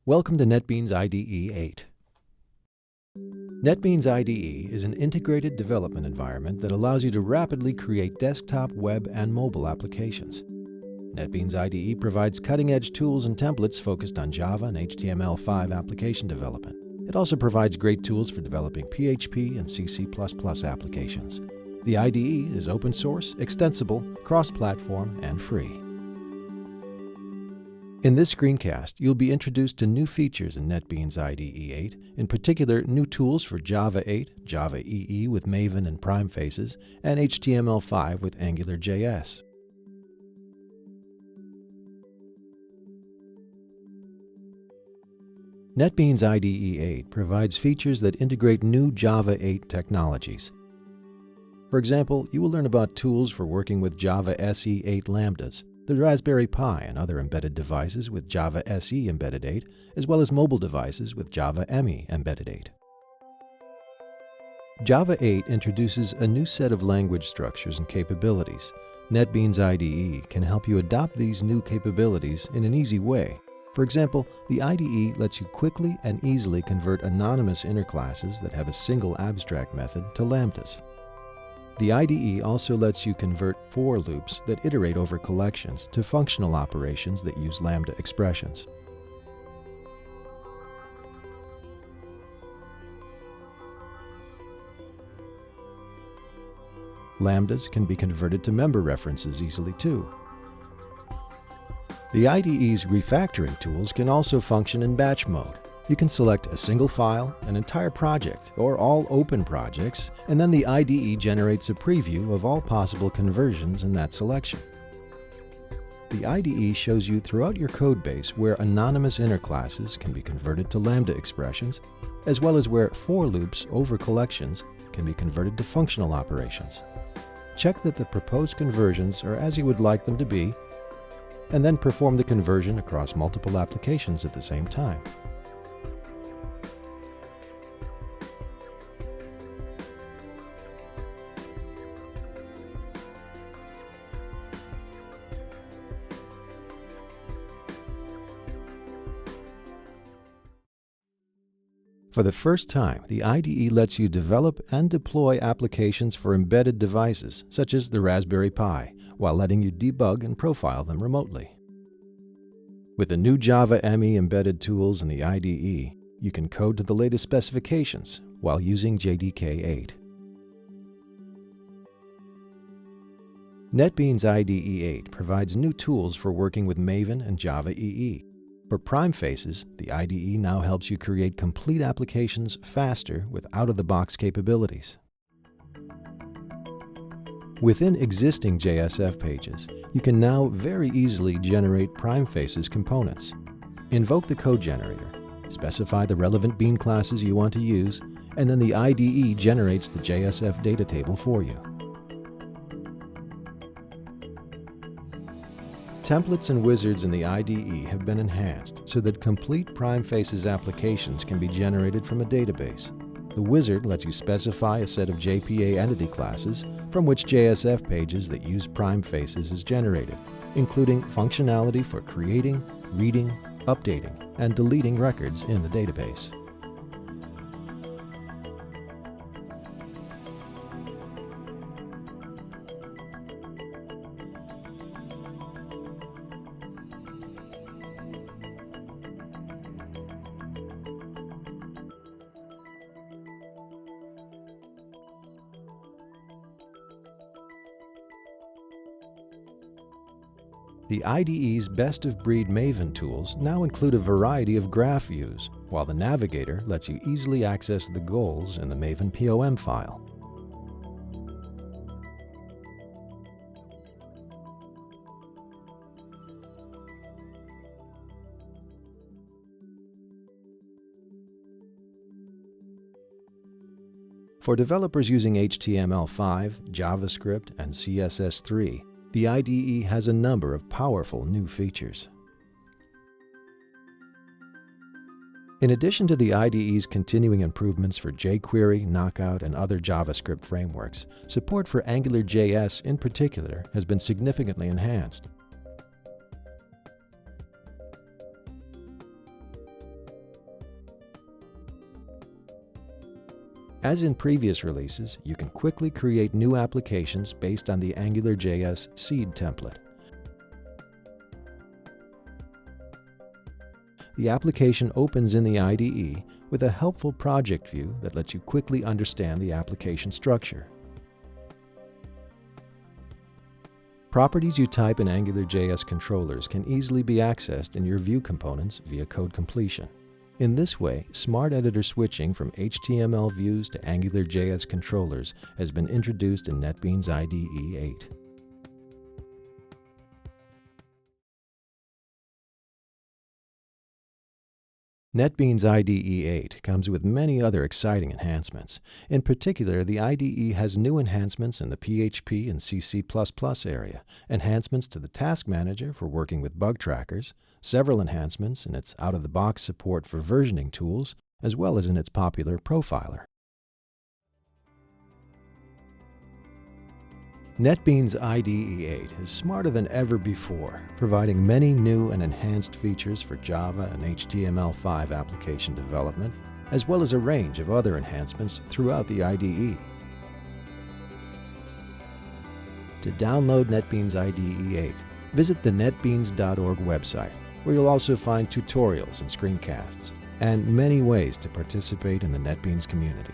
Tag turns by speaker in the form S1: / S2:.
S1: Welcome to NetBeans IDE 8. NetBeans IDE is an integrated development environment that allows you to rapidly create desktop, web, and mobile applications. NetBeans IDE provides cutting-edge tools and templates focused on Java and HTML5 application development. It also provides great tools for developing PHP and C++ applications. The IDE is open source, extensible, cross-platform, and free. In this screencast, you'll be introduced to new features in NetBeans IDE 8, in particular new tools for Java 8, Java EE with Maven and Prime Faces, and HTML5 with AngularJS. NetBeans IDE 8 provides features that integrate new Java 8 technologies. For example, you will learn about tools for working with Java SE 8 Lambdas, the Raspberry Pi and other embedded devices with Java SE Embedded 8, as well as mobile devices with Java ME Embedded 8. Java 8 introduces a new set of language structures and capabilities. NetBeans IDE can help you adopt these new capabilities in an easy way. For example, the IDE lets you quickly and easily convert anonymous inner classes that have a single abstract method to lambdas. The IDE also lets you convert for loops that iterate over collections to functional operations that use lambda expressions. Lambdas can be converted to member references easily too. The IDE's refactoring tools can also function in batch mode. You can select a single file, an entire project, or all open projects, and then the IDE generates a preview of all possible conversions in that selection. The IDE shows you throughout your codebase where anonymous inner classes can be converted to lambda expressions, as well as where for loops over collections can be converted to functional operations. Check that the proposed conversions are as you would like them to be, and then perform the conversion across multiple applications at the same time. For the first time, the IDE lets you develop and deploy applications for embedded devices, such as the Raspberry Pi, while letting you debug and profile them remotely. With the new Java ME embedded tools in the IDE, you can code to the latest specifications while using JDK 8. NetBeans IDE 8 provides new tools for working with Maven and Java EE. For Prime Faces, the IDE now helps you create complete applications faster with out-of-the-box capabilities. Within existing JSF pages, you can now very easily generate Prime Faces components. Invoke the code generator, specify the relevant bean classes you want to use, and then the IDE generates the JSF data table for you. Templates and wizards in the IDE have been enhanced so that complete Prime Faces applications can be generated from a database. The wizard lets you specify a set of JPA entity classes from which JSF pages that use Prime Faces is generated, including functionality for creating, reading, updating, and deleting records in the database. The IDE's best-of-breed Maven tools now include a variety of graph views, while the Navigator lets you easily access the goals in the Maven POM file. For developers using HTML5, JavaScript, and CSS3, the IDE has a number of powerful new features. In addition to the IDE's continuing improvements for jQuery, Knockout, and other JavaScript frameworks, support for AngularJS in particular has been significantly enhanced. As in previous releases, you can quickly create new applications based on the AngularJS seed template. The application opens in the IDE with a helpful project view that lets you quickly understand the application structure. Properties you type in AngularJS controllers can easily be accessed in your view components via code completion. In this way, smart editor switching from HTML views to AngularJS controllers has been introduced in NetBeans IDE 8. NetBeans IDE 8 comes with many other exciting enhancements. In particular, the IDE has new enhancements in the PHP and C++ area, enhancements to the Task Manager for working with bug trackers, several enhancements in its out-of-the-box support for versioning tools, as well as in its popular profiler. NetBeans IDE 8 is smarter than ever before, providing many new and enhanced features for Java and HTML5 application development, as well as a range of other enhancements throughout the IDE. To download NetBeans IDE 8, visit the netbeans.org website, where you'll also find tutorials and screencasts, and many ways to participate in the NetBeans community.